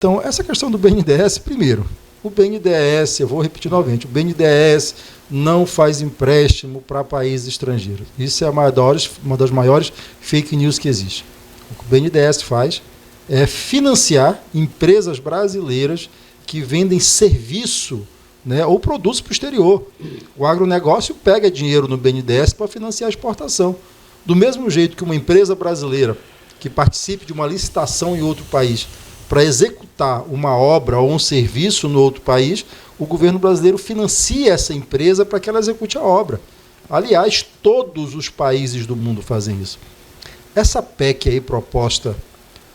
Então, essa questão do BNDES, primeiro, o BNDES, eu vou repetir novamente, o BNDES não faz empréstimo para países estrangeiros. Isso é uma das maiores fake news que existe. O que o BNDES faz é financiar empresas brasileiras que vendem serviço, né, ou produtos para o exterior. O agronegócio pega dinheiro no BNDES para financiar a exportação. Do mesmo jeito que uma empresa brasileira que participe de uma licitação em outro país para executar uma obra ou um serviço no outro país, o governo brasileiro financia essa empresa para que ela execute a obra. Aliás, todos os países do mundo fazem isso. Essa PEC aí proposta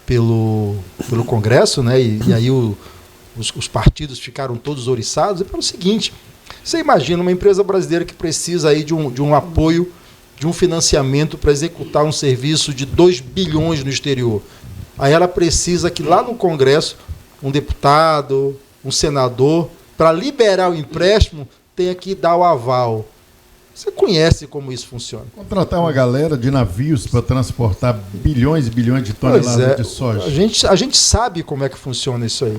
pelo Congresso, né, e aí os partidos ficaram todos ouriçados, é pelo seguinte: você imagina uma empresa brasileira que precisa aí de um apoio, de um financiamento para executar um serviço de 2 bilhões no exterior. Aí ela precisa que lá no Congresso, um deputado, um senador, para liberar o empréstimo, tenha que dar o aval. Você conhece como isso funciona? Contratar uma galera de navios para transportar bilhões e bilhões de toneladas de soja. A gente sabe como é que funciona isso aí.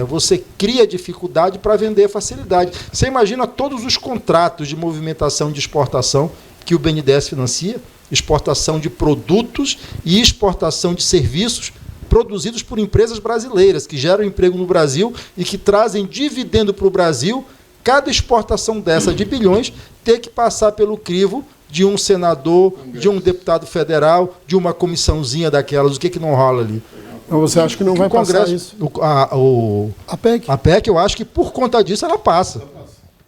Você cria dificuldade para vender facilidade. Você imagina todos os contratos de movimentação de exportação que o BNDES financia, exportação de produtos e exportação de serviços produzidos por empresas brasileiras, que geram emprego no Brasil e que trazem dividendo para o Brasil. Cada exportação dessa de bilhões ter que passar pelo crivo de um senador, de um deputado federal, de uma comissãozinha daquelas. O que não rola ali? Então você acha que não vai passar isso? A PEC? A PEC, eu acho que por conta disso ela passa.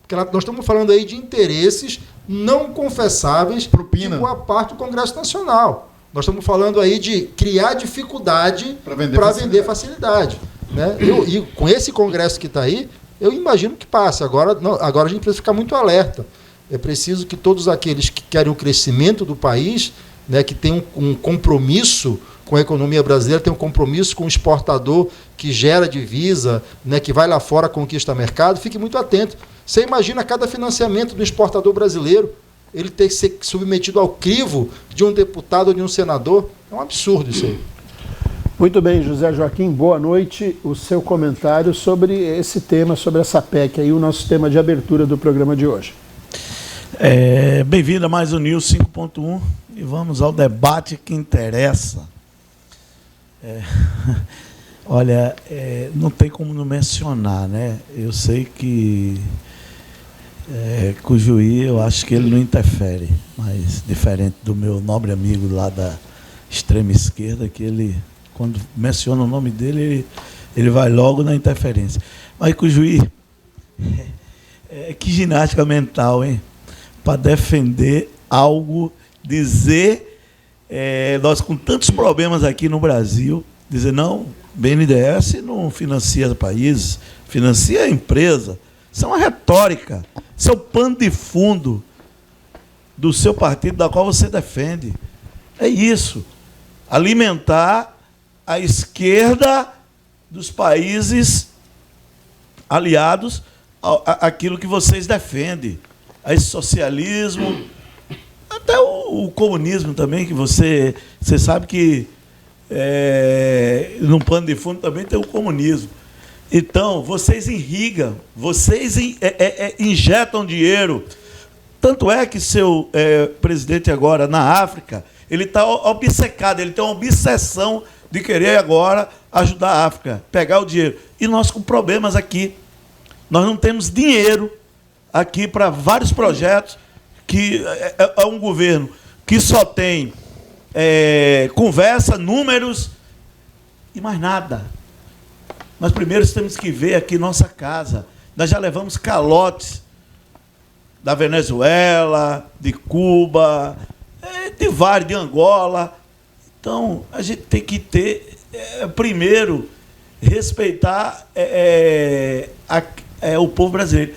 Porque nós estamos falando aí de interesses não confessáveis de boa parte do Congresso Nacional. Nós estamos falando aí de criar dificuldade para vender facilidade. Né? E com esse Congresso que está aí, eu imagino que passe. Agora a gente precisa ficar muito alerta. É preciso que todos aqueles que querem o crescimento do país, né, que tem um compromisso com a economia brasileira, tem um compromisso com o exportador que gera divisa, né, que vai lá fora, conquista mercado, fique muito atento. Você imagina cada financiamento do exportador brasileiro, ele ter que ser submetido ao crivo de um deputado ou de um senador. É um absurdo isso aí. Muito bem, José Joaquim, boa noite. O seu comentário sobre esse tema, sobre essa PEC, aí, o nosso tema de abertura do programa de hoje. Bem-vindo a mais um News 5.1 e vamos ao debate que interessa. Olha, não tem como não mencionar, né? Eu sei que com o Juí, eu acho que ele não interfere, mas diferente do meu nobre amigo lá da extrema esquerda, que ele, quando menciona o nome dele, ele vai logo na interferência. Mas com o Juí, que ginástica mental, hein? Para defender algo, dizer, nós com tantos problemas aqui no Brasil, dizer, não, BNDES não financia países, financia a empresa. Isso é uma retórica, isso é o pano de fundo do seu partido, da qual você defende. É isso, alimentar a esquerda dos países aliados àquilo que vocês defendem. A esse socialismo, até o comunismo também, que você sabe que no pano de fundo também tem o comunismo. Então, vocês irrigam, vocês injetam dinheiro. Tanto é que seu presidente agora, na África, ele está obcecado, ele tem uma obsessão de querer agora ajudar a África, pegar o dinheiro. E nós com problemas aqui. Nós não temos dinheiro aqui para vários projetos, que é um governo que só tem conversa, números e mais nada. Nós primeiro temos que ver aqui nossa casa. Nós já levamos calotes da Venezuela, de Cuba, de vários, de Angola. Então, a gente tem que ter, primeiro, respeitar o povo brasileiro.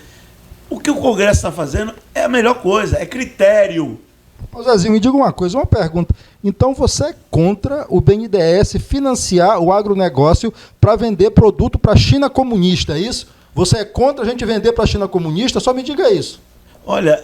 O que o Congresso está fazendo é a melhor coisa, é critério. Ô Zezinho, me diga uma coisa, uma pergunta. Então você é contra o BNDES financiar o agronegócio para vender produto para a China comunista, é isso? Você é contra a gente vender para a China comunista? Só me diga isso. Olha,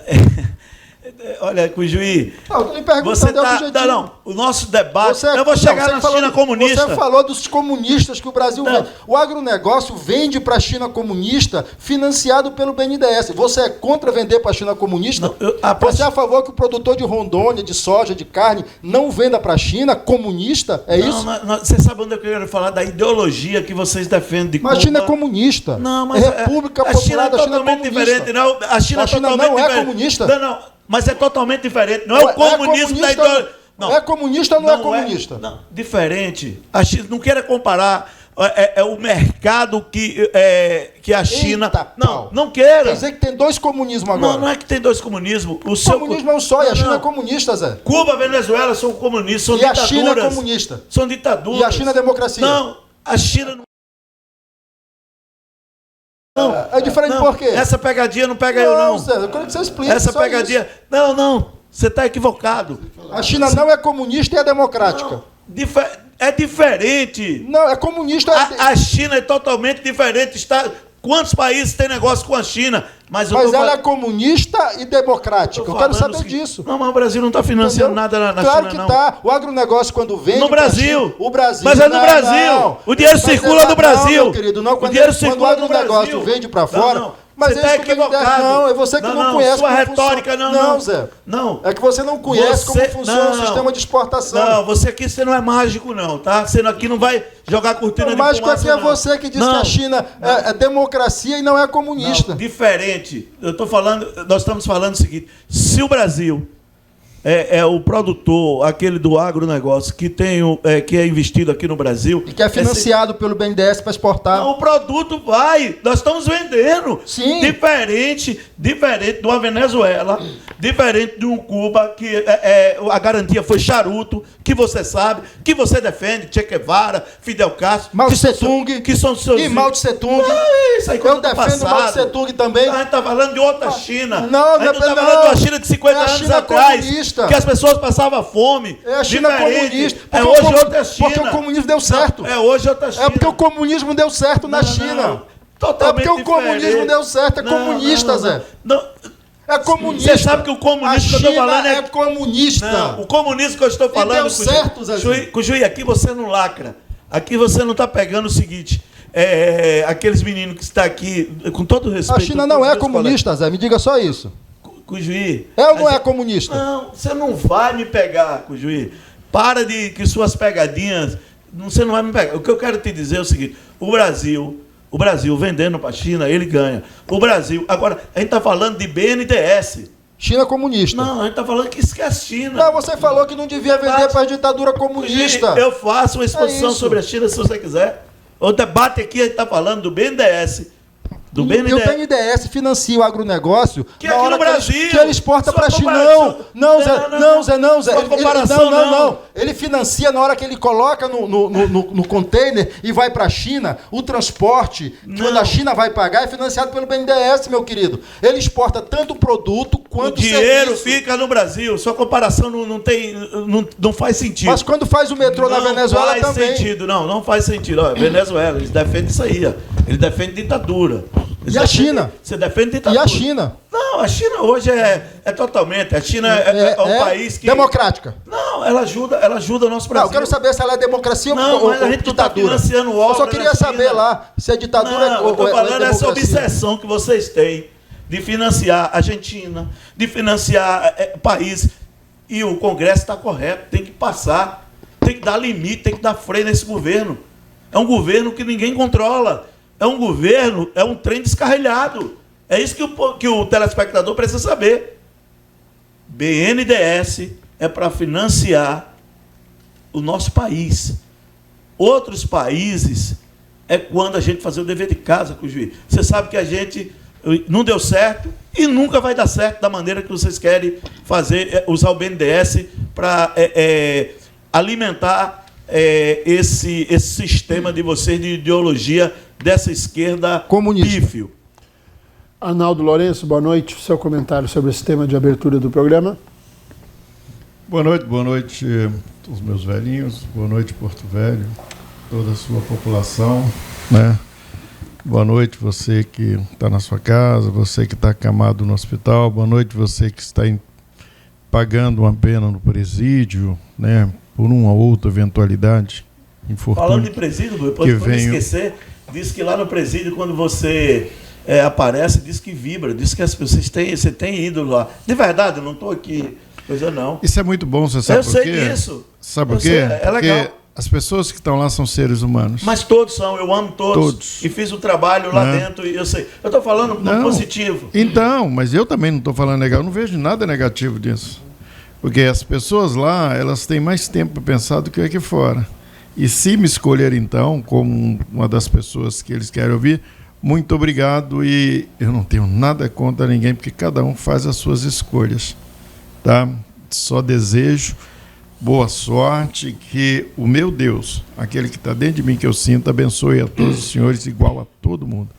Olha, Cujuí, Não, eu tô lhe perguntando, você é tá... objetivo. Não, o nosso debate... Você- eu vou chegar não, na você China falou- comunista. Você falou dos comunistas que o Brasil Não. vende. O agronegócio vende para a China comunista financiado pelo BNDES. Você é contra vender para a China comunista? Não, Você é a favor que o produtor de Rondônia, de soja, de carne, não venda para a China comunista? É isso? Você sabe onde eu quero falar? Da ideologia que vocês defendem de Mas a China é Cuba. comunista. Não, mas é República a China Popular é da China é totalmente comunista. diferente. Não, a China, A China totalmente não é diferente. comunista? Não, mas é totalmente diferente. Não é o comunismo da ideologia. É comunista ou não é comunista? Não, diferente. A China não queira comparar o mercado que a China. Eita, não, pau. não queira. Quer dizer que tem dois comunismos agora. Não é que tem dois comunismos. O Comunismo é um só e a Não, China não. é comunista, Zé. Cuba, Venezuela são comunistas, são E a ditaduras. China é comunista. São ditaduras. E a China é democracia. Não, a China não. É diferente Não, por quê? essa pegadinha não pega eu, não. Zé, eu quero que você explique. Essa só pegadinha. Não, você está equivocado. isso. A China não é comunista e é democrática. É diferente. Não, é comunista. A China é totalmente diferente. Quantos países têm negócio com a China? Mas ela é comunista e democrática. Eu quero saber disso. Não, mas o Brasil não está financiando Entendeu? nada na Claro China, que não. tá. O agronegócio, quando vende. No pra Brasil. China, o Brasil. Mas é no Não, Brasil. não. O dinheiro Mas circula no Brasil. Não, meu querido, não. O Quando, dinheiro quando o circula no agronegócio Brasil. vende para fora. Não. Mas Você está equivocado. Não, é você que não conhece sua como retórica, funciona. não. Zé. Não. É que você não conhece como funciona o não. sistema de exportação. Não, você não é mágico, não, tá? Você aqui não vai jogar cortina de Mas fumaça, aqui é não. você que diz Não. que a China é democracia e não é comunista. Não, diferente. Nós estamos falando o seguinte: se o Brasil é o produtor, aquele do agronegócio, que é investido aqui no Brasil. E que é financiado pelo BNDES para exportar. Não, o produto vai, nós estamos vendendo. Sim. Diferente de uma Venezuela, diferente de um Cuba, que a garantia foi charuto, que você sabe, que você defende, Che Guevara, Fidel Castro, Mao Tse Tung. que são seus. E Mao Tse Tung. Isso aí, Eu coisa do defendo passado. Mao Tse Tung também. A gente está falando de outra China. Não, a gente não, está falando de uma China de 50 é a anos China atrás. comunista. Que as pessoas passavam fome. É a China diferente. comunista. É Porque hoje outra China. Porque o comunismo deu certo. É hoje outra China. É porque o comunismo deu certo na China. Totalmente É porque o comunismo diferente. deu certo, é comunista, Zé. Não. É comunista. Você sabe que o comunismo que eu estou falando é comunista. Não, o comunismo que eu estou falando... deu certo, Zezinho. Cujuí, aqui você não lacra. Aqui você não está pegando o seguinte... aqueles meninos que estão aqui, com todo respeito... A China não é comunista, Zé. Me diga só isso. Cujuí... É ou não é comunista? Não, você não vai me pegar, Cujuí. Para de que suas pegadinhas... Você não vai me pegar. O que eu quero te dizer é o seguinte... O Brasil vendendo para a China, ele ganha. O Brasil... Agora, a gente está falando de BNDES. China comunista. Não, a gente está falando que esquece a China. Não, você falou que não devia vender para a ditadura comunista. Eu faço uma exposição isso. sobre a China, se você quiser. O debate aqui, a gente está falando do BNDES. E o BNDES financia o agronegócio que aqui no Brasil. Que ele exporta para a China. Não, Zé. Não. Ele financia na hora que ele coloca no container e vai para a China. O transporte, quando a China vai pagar, é financiado pelo BNDES, meu querido. Ele exporta tanto produto quanto o dinheiro serviço. fica no Brasil. Sua comparação não faz sentido. Mas quando faz o metrô na Venezuela também. Não faz sentido, não faz sentido. Olha, Venezuela, eles defendem isso aí. Ó. Eles defendem ditadura. E a China? Você defende ditadura. E a China? Não, a China hoje é totalmente. A China é um país que. Democrática. Não, ela ajuda o nosso Brasil. Não, eu quero saber se ela é democracia não, ou mas a gente ditadura. Não tá financiando eu só obra queria na saber China. lá se é ditadura não, ou eu tô falando é essa democracia. obsessão que vocês têm de financiar a Argentina, de financiar países. E o Congresso está correto, tem que passar, tem que dar limite, tem que dar freio nesse governo. É um governo que ninguém controla. É um governo, é um trem descarrilhado. É isso que o telespectador precisa saber. BNDES é para financiar o nosso país. Outros países é quando a gente fazer o dever de casa com o juiz. Você sabe que a gente não deu certo e nunca vai dar certo da maneira que vocês querem fazer, usar o BNDES para alimentar esse sistema de vocês de ideologia dessa esquerda comunista. pífio. Arnaldo Lourenço, boa noite. Seu comentário sobre esse tema de abertura do programa. Boa noite os meus velhinhos, boa noite Porto Velho, toda a sua população, né? Boa noite você que está na sua casa, você que está acamado no hospital, boa noite você que está pagando uma pena no presídio, né, por uma outra eventualidade, infortúnio. Falando de presídio, depois não esquecer, diz que lá no presídio, quando você aparece, diz que vibra, diz que as pessoas você tem ídolo lá. De verdade, eu não estou aqui, coisa não. Isso é muito bom, você sabe por quê? Eu sei disso. Sabe por quê? É legal. Porque as pessoas que estão lá são seres humanos. Mas todos são, eu amo todos. E fiz o trabalho lá dentro, e eu sei. Eu estou falando no positivo. Então, mas eu também não estou falando negativo, eu não vejo nada negativo disso. Porque as pessoas lá, elas têm mais tempo para pensar do que aqui fora. E se me escolher, então, como uma das pessoas que eles querem ouvir, muito obrigado, e eu não tenho nada contra ninguém, porque cada um faz as suas escolhas. Tá? Só desejo boa sorte, que o meu Deus, aquele que está dentro de mim, que eu sinto, abençoe a todos os senhores, igual a todo mundo.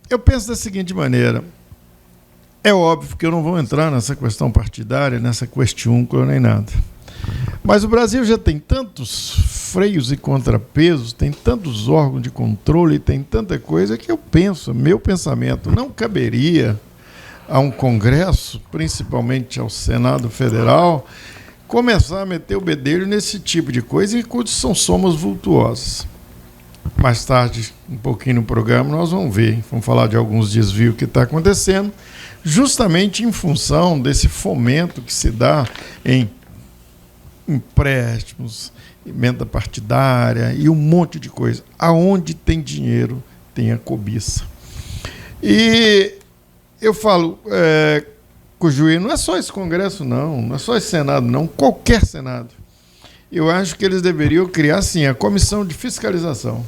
Eu penso da seguinte maneira, é óbvio que eu não vou entrar nessa questão partidária, nessa questiúncula nem nada. Mas o Brasil já tem tantos freios e contrapesos, tem tantos órgãos de controle, tem tanta coisa que eu penso, meu pensamento, não caberia a um Congresso, principalmente ao Senado Federal, começar a meter o bedelho nesse tipo de coisa, e são somas vultuosas. Mais tarde, um pouquinho no programa, nós vamos ver, vamos falar de alguns desvios que está acontecendo, justamente em função desse fomento que se dá em empréstimos, emenda partidária e um monte de coisa. Aonde tem dinheiro, tem a cobiça. E eu falo, Cujuí, não é só esse Congresso, não é só esse Senado, não, qualquer Senado. Eu acho que eles deveriam criar, sim, a Comissão de Fiscalização,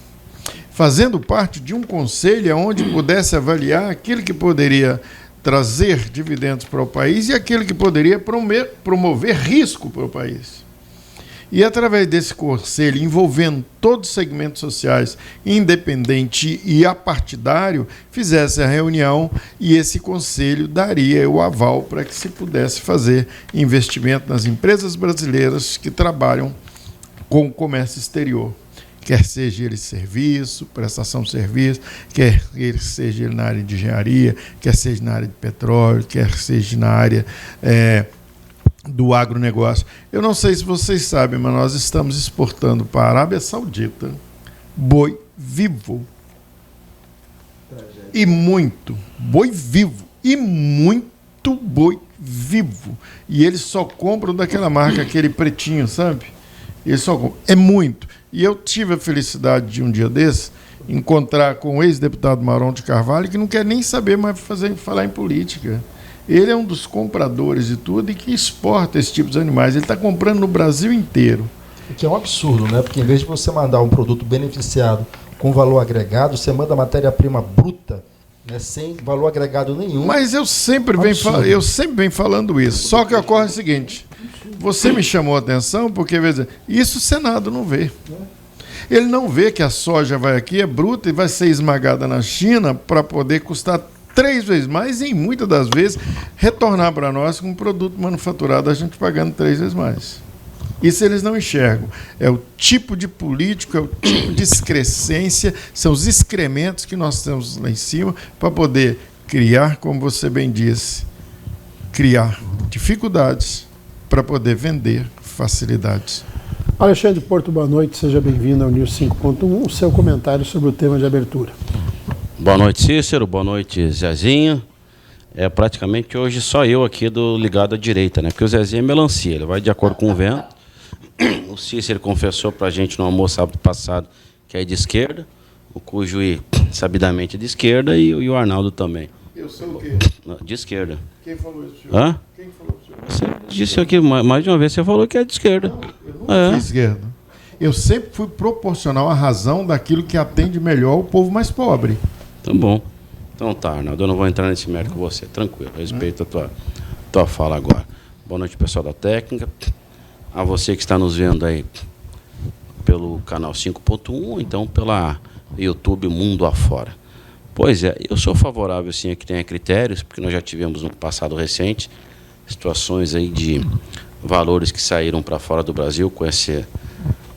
fazendo parte de um conselho onde pudesse avaliar aquilo que poderia trazer dividendos para o país e aquilo que poderia promover risco para o país. E, através desse conselho, envolvendo todos os segmentos sociais, independente e apartidário, fizesse a reunião, e esse conselho daria o aval para que se pudesse fazer investimento nas empresas brasileiras que trabalham com o comércio exterior. Quer seja ele serviço, prestação de serviço, quer ele seja ele na área de engenharia, quer seja na área de petróleo, quer seja na área do agronegócio. Eu não sei se vocês sabem, mas nós estamos exportando para a Arábia Saudita boi vivo. E muito boi vivo. E muito boi vivo. E eles só compram daquela marca, aquele pretinho, sabe? Eles só compram. É muito. E eu tive a felicidade de, um dia desses, encontrar com o ex-deputado Marão de Carvalho, que não quer nem saber mais falar em política. Ele é um dos compradores de tudo e que exporta esse tipo de animais. Ele está comprando no Brasil inteiro. O que é um absurdo, né? Porque em vez de você mandar um produto beneficiado com valor agregado, você manda matéria-prima bruta, né, sem valor agregado nenhum. Mas eu sempre venho falando isso. Só que ocorre o seguinte, você me chamou a atenção porque isso o Senado não vê. Ele não vê que a soja vai aqui, é bruta e vai ser esmagada na China para poder custar 3 vezes mais e, muitas das vezes, retornar para nós com um produto manufaturado, a gente pagando 3 vezes mais. Isso eles não enxergam. É o tipo de político, é o tipo de excrescência, são os excrementos que nós temos lá em cima para poder criar, como você bem disse, criar dificuldades para poder vender facilidades. Alexandre Porto, boa noite, seja bem-vindo ao News 5.1. O seu comentário sobre o tema de abertura. Boa noite, Cícero. Boa noite, Zezinho. É praticamente hoje só eu aqui do ligado à direita, né? Porque o Zezinho é melancia, ele vai de acordo com o vento. O Cícero confessou pra gente no almoço sábado passado que é de esquerda, o Cujuí sabidamente é de esquerda e o Arnaldo também. Eu sou o quê? De esquerda. Quem falou isso, senhor? Hã? Quem falou isso, senhor? Você disse aqui mais de uma vez, você falou que é de esquerda. Eu não fui esquerda. Eu sempre fui proporcional à razão daquilo que atende melhor o povo mais pobre. Tá bom. Então tá, Arnaldo, eu não vou entrar nesse mérito com você. Tranquilo, respeito a tua fala agora. Boa noite, pessoal da técnica. A você que está nos vendo aí pelo canal 5.1, então pela YouTube Mundo Afora. Pois é, eu sou favorável sim a que tenha critérios, porque nós já tivemos no passado recente situações aí de valores que saíram para fora do Brasil com esse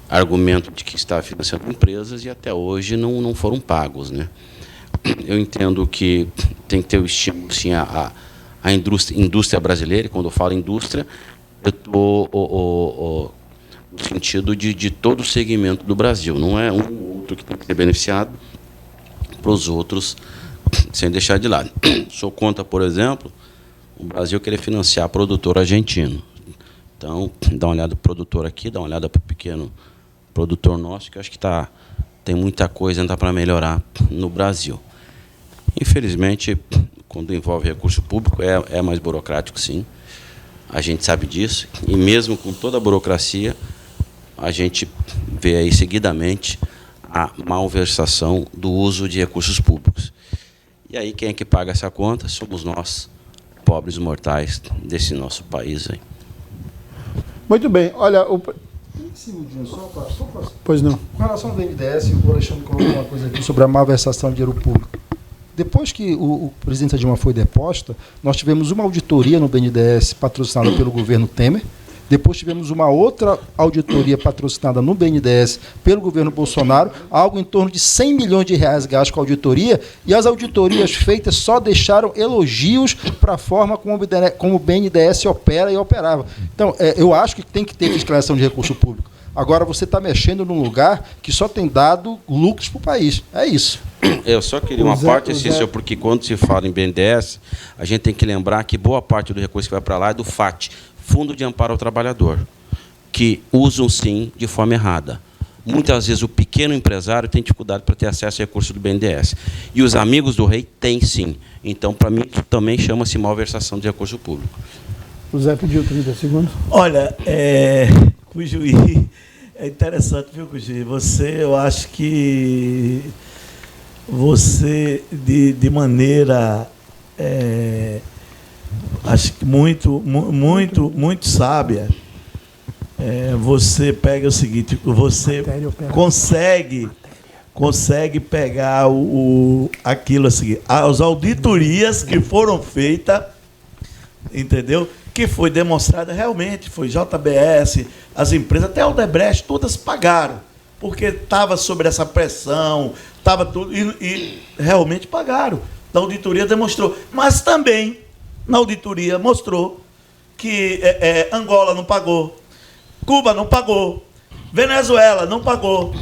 argumento de que está financiando empresas e até hoje não foram pagos, né? Eu entendo que tem que ter o estímulo sim, a a indústria brasileira, e quando eu falo indústria, eu estou no sentido de todo o segmento do Brasil. Não é um ou outro que tem que ser beneficiado para os outros sem deixar de lado. Sou contra, por exemplo, o Brasil querer financiar produtor argentino. Então, dá uma olhada para o produtor aqui, dá uma olhada para o pequeno produtor nosso, que eu acho que tem muita coisa ainda para melhorar no Brasil. Infelizmente, quando envolve recurso público, é mais burocrático, sim. A gente sabe disso. E mesmo com toda a burocracia, a gente vê aí seguidamente a malversação do uso de recursos públicos. E aí quem é que paga essa conta? Somos nós, pobres mortais desse nosso país aí. Muito bem. Olha, Pois não. Com relação ao BNDES, o Alexandre colocou uma coisa aqui sobre a malversação de dinheiro público. Depois que o presidente Dilma foi deposta, nós tivemos uma auditoria no BNDES patrocinada pelo governo Temer. Depois tivemos uma outra auditoria patrocinada no BNDES pelo governo Bolsonaro, algo em torno de 100 milhões de reais gastos com a auditoria, e as auditorias feitas só deixaram elogios para a forma como o BNDES opera e operava. Então, eu acho que tem que ter fiscalização de recurso público. Agora, você está mexendo num lugar que só tem dado lucros para o país. É isso. Eu só queria uma parte, Cícero, porque quando se fala em BNDES, a gente tem que lembrar que boa parte do recurso que vai para lá é do FAT, Fundo de Amparo ao Trabalhador, que usam, sim, de forma errada. Muitas vezes o pequeno empresário tem dificuldade para ter acesso a recursos do BNDES. E os amigos do rei têm, sim. Então, para mim, isso também chama-se malversação de recurso público. O Zé pediu 30 segundos. Olha, Cujuí, é interessante, viu, Cujuí? Eu acho que você, de maneira... acho que muito sábia, você pega o seguinte, você consegue pegar aquilo assim, as auditorias que foram feitas, entendeu? Que foi demonstrada realmente, foi JBS, as empresas, até a Odebrecht, todas pagaram, porque estava sob essa pressão, estava tudo, e realmente pagaram. A auditoria demonstrou, mas também na auditoria mostrou que Angola não pagou, Cuba não pagou, Venezuela não pagou.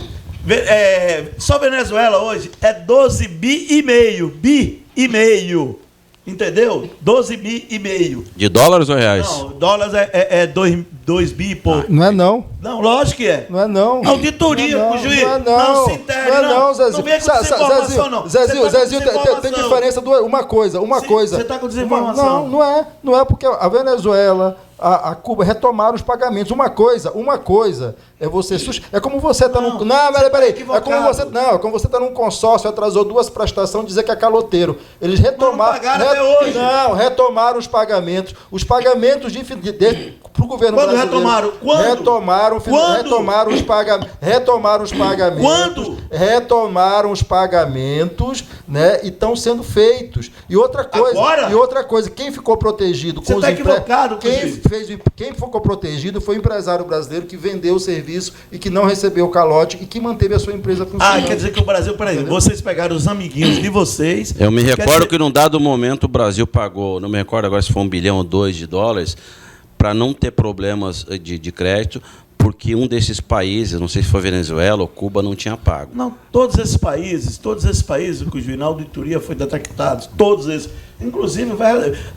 Só Venezuela hoje é 12 bi e meio. Entendeu? 12 bi e meio. De dólares ou reais? Não, dólares é 2 bi e pouco. Não é não. Não, lógico que é. Não é não. Auditoria, não, o juiz. Não é não. Não se intere, não. É não, Zezinho. Não vem com desinformação, não. Zezinho, tem diferença. Uma coisa. Você está com desinformação. Não é porque a Venezuela, a Cuba retomaram os pagamentos. Uma coisa é você... É como você está num... Não, peraí. É como você está num consórcio, atrasou 2 prestações, dizer que é caloteiro. Eles retomaram... Não, retomaram os pagamentos. Os pagamentos para o governo brasileiro. Quando retomaram? Quando? Retomaram os pagamentos. Quando? Retomaram os pagamentos, né? E estão sendo feitos. E outra coisa, quem ficou protegido com os equivocado, quem ficou protegido foi o empresário brasileiro que vendeu o serviço e que não recebeu o calote e que manteve a sua empresa funcionando. Quer dizer que o Brasil, vocês pegaram os amiguinhos de vocês. Eu me recordo que num dado momento o Brasil pagou, não me recordo agora se foi 1 bilhão ou 2 de dólares, para não ter problemas de crédito, porque um desses países, não sei se foi Venezuela ou Cuba, não tinha pago. Não, todos esses países, cujo na auditoria foi detectados, todos esses. Inclusive,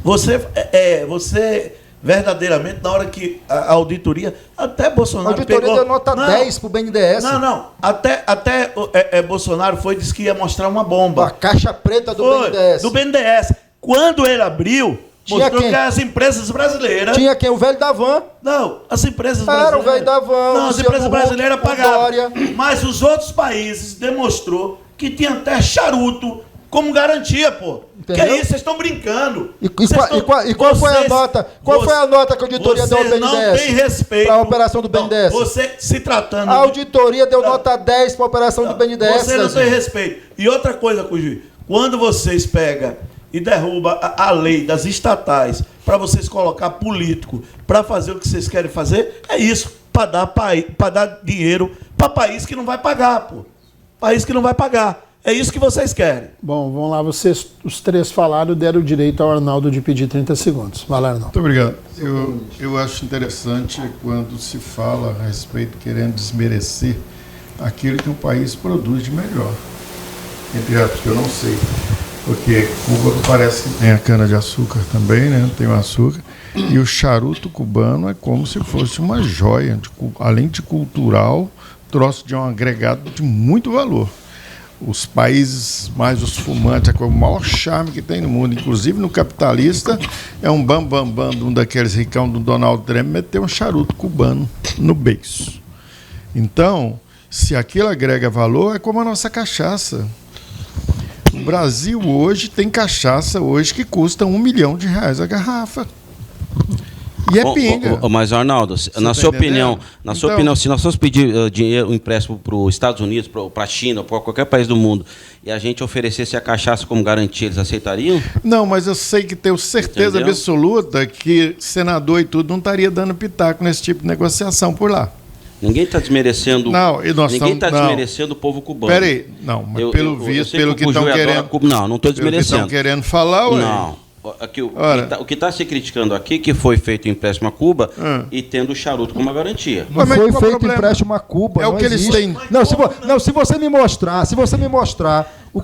você verdadeiramente, na hora que a auditoria, até Bolsonaro a auditoria deu nota 10 para o BNDES. Não. Até Bolsonaro disse que ia mostrar uma bomba. A caixa preta do BNDES. Quando ele abriu, mostrou que as empresas brasileiras... Tinha quem? O velho da van. Não, as empresas brasileiras... Era o velho da van. Não, as empresas brasileiras pagavam. Mas os outros países demonstrou que tinha até charuto como garantia, pô. Entendeu? Que é isso? Vocês estão brincando. E qual foi a nota? Qual foi a nota que a auditoria deu ao BNDES? Não tem respeito para a operação do BNDES. Você se tratando... A auditoria deu nota 10 para a operação do BNDES. Você não tem respeito. E outra coisa, Cujuí, quando vocês pegam e derrubam a lei das estatais para vocês colocar político para fazer o que vocês querem fazer, é isso, para dar dinheiro para país que não vai pagar, pô. País que não vai pagar. É isso que vocês querem. Bom, vamos lá, vocês, os três falaram, deram o direito ao Arnaldo de pedir 30 segundos. Vai lá, Arnaldo. Muito obrigado. Eu acho interessante quando se fala a respeito, querendo desmerecer aquilo que o país produz de melhor. Entre aspas, eu não sei. Porque Cuba parece que tem a cana-de-açúcar também, né? Tem o açúcar. E o charuto cubano é como se fosse uma joia, além de cultural, troço de um agregado de muito valor. Os países mais os fumantes, é o maior charme que tem no mundo, inclusive no capitalista, é um bambambam de um daqueles ricão do Donald Trump meter um charuto cubano no beiço. Então, se aquilo agrega valor, é como a nossa cachaça. O Brasil hoje tem cachaça hoje que custa R$1 milhão a garrafa. E é pinga. Mas, Arnaldo, na sua opinião, se nós fosse pedir dinheiro, um empréstimo para os Estados Unidos, para a China, para qualquer país do mundo, e a gente oferecesse a cachaça como garantia, eles aceitariam? Não, mas eu sei que tenho certeza absoluta que senador e tudo não estaria dando pitaco nesse tipo de negociação por lá. Ninguém está desmerecendo. Ninguém está desmerecendo o povo cubano. Peraí, não, mas pelo visto, pelo que estão querendo. Não estou desmerecendo. Estão querendo falar, ué. Não. O que está se criticando aqui que foi feito empréstimo a Cuba e tendo o charuto como uma garantia. Não foi feito empréstimo a Cuba. É o que eles têm. Se você me mostrar o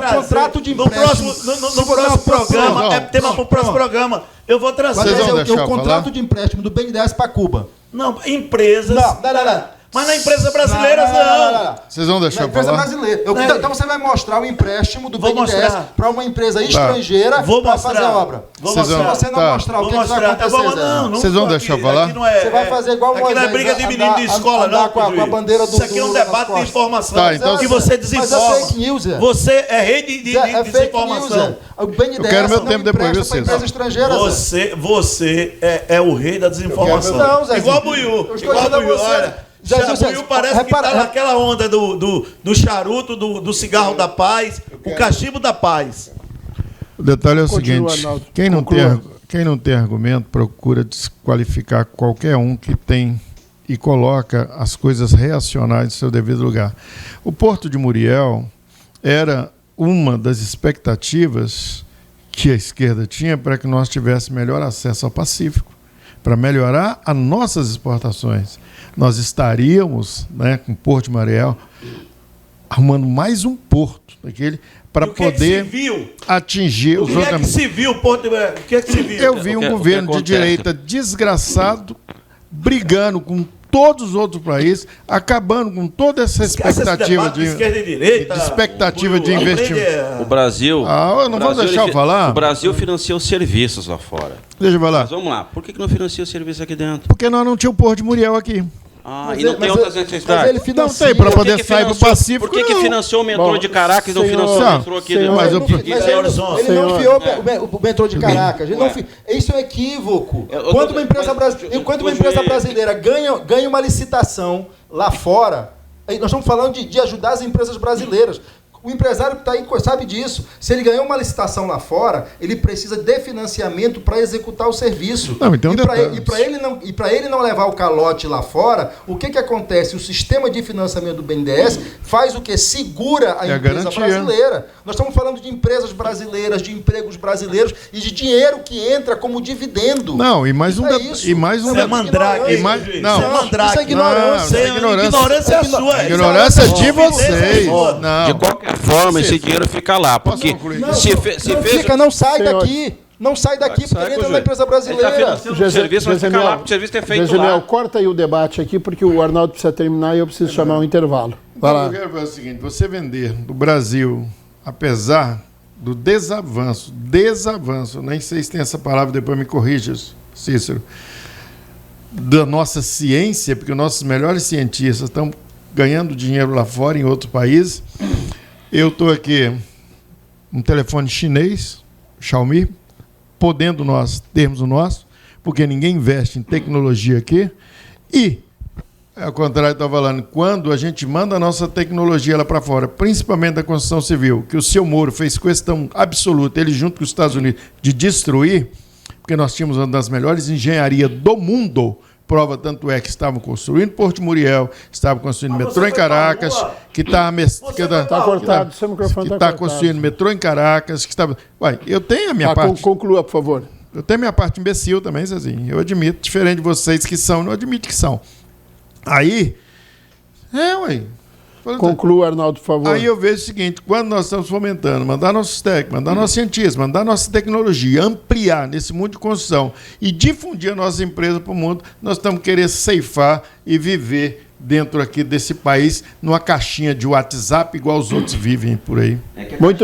contrato de empréstimo. No próximo programa, é tema para o próximo programa. Eu vou trazer o contrato de empréstimo do BNDES para Cuba. Não, empresas. Não. Mas na empresa brasileira não. Vocês vão deixar eu falar? Na empresa brasileira. Então você vai mostrar o empréstimo do BNDES para uma empresa estrangeira para fazer a obra. Se você não mostrar o que vai acontecer, vocês vão deixar eu falar? Você vai fazer igual o Moisés. Aqui não é briga de menino de escola, não. Com a bandeira do Isso aqui é um debate de informação. Então que você desinforma. Mas é fake news. Você é rei de desinformação. O BNDES eu quero meu tempo depois, para empresa estrangeira. Você é o rei da desinformação. Igual o Buiú. Olha. Jabuiú parece que está naquela onda do charuto, do cigarro da paz, o cachimbo da paz. O detalhe é o seguinte, quem não tem argumento procura desqualificar qualquer um que tem e coloca as coisas reacionais no seu devido lugar. O Porto de Muriel era uma das expectativas que a esquerda tinha para que nós tivéssemos melhor acesso ao Pacífico, para melhorar as nossas exportações. Nós estaríamos, com o Porto de Muriel arrumando mais um porto daquele para poder atingir os outros. O que é que se viu, Porto de Muriel? O que é que se viu? Eu vi um governo de direita desgraçado, brigando com todos os outros países, acabando com toda essa expectativa de investimento. O Brasil. Eu não vou deixar eu falar. O Brasil financia os serviços lá fora. Deixa eu falar. Mas vamos lá. Por que não financia os serviços aqui dentro? Porque nós não tínhamos o Porto de Muriel aqui. E não tem outras necessidades? Não tem, para poder sair do Pacífico. Por que financiou o metrô de Caracas e não financiou o metrô aqui dentro? Ele não enfiou o metrô de Caracas. Isso é um equívoco. Quando uma empresa brasileira ganha uma licitação lá fora, nós estamos falando de ajudar as empresas brasileiras. O empresário que está aí sabe disso. Se ele ganhou uma licitação lá fora, ele precisa de financiamento para executar o serviço. E para ele não levar o calote lá fora, o que acontece? O sistema de financiamento do BNDES faz o quê? Segura a empresa brasileira. Nós estamos falando de empresas brasileiras, de empregos brasileiros e de dinheiro que entra como dividendo. Não, e mais um... Isso é mandrake. Isso é ignorância. Ignorância é a sua. Ignorância é de vocês. De qualquer forma, esse dinheiro fica lá. Porque não sai daqui. Não sai daqui porque ele entra na empresa brasileira. O serviço vai ficar lá, o serviço é feito lá. Corta aí o debate aqui, porque o Arnaldo precisa terminar e eu preciso chamar um intervalo. Vai lá. Eu quero ver o seguinte, você vender do Brasil, apesar do desavanço, nem sei se tem essa palavra, depois me corrija, Cícero, da nossa ciência, porque os nossos melhores cientistas estão ganhando dinheiro lá fora, em outros países. Eu estou aqui, um telefone chinês, Xiaomi, podendo nós termos o nosso, porque ninguém investe em tecnologia aqui. E, ao contrário, eu estava falando, quando a gente manda a nossa tecnologia lá para fora, principalmente da construção civil, que o seu Moro fez questão absoluta, ele junto com os Estados Unidos, de destruir, porque nós tínhamos uma das melhores engenharias do mundo Prova tanto é que estavam construindo Porto Muriel, estavam construindo metrô em Caracas, que está cortado, seu microfone que está está construindo metrô em Caracas, que estava. Uai, eu tenho a minha parte. Conclua, por favor. Eu tenho a minha parte imbecil também, Zezinho. Eu admito, diferente de vocês que são, não admito que são. Aí, Conclua, Arnaldo, por favor. Aí eu vejo o seguinte, quando nós estamos fomentando, mandar nossos técnicos, mandar nossos cientistas, mandar nossa tecnologia, ampliar nesse mundo de construção e difundir a nossa empresa para o mundo, nós estamos querendo ceifar e viver dentro aqui desse país numa caixinha de WhatsApp igual os outros vivem por aí. Muito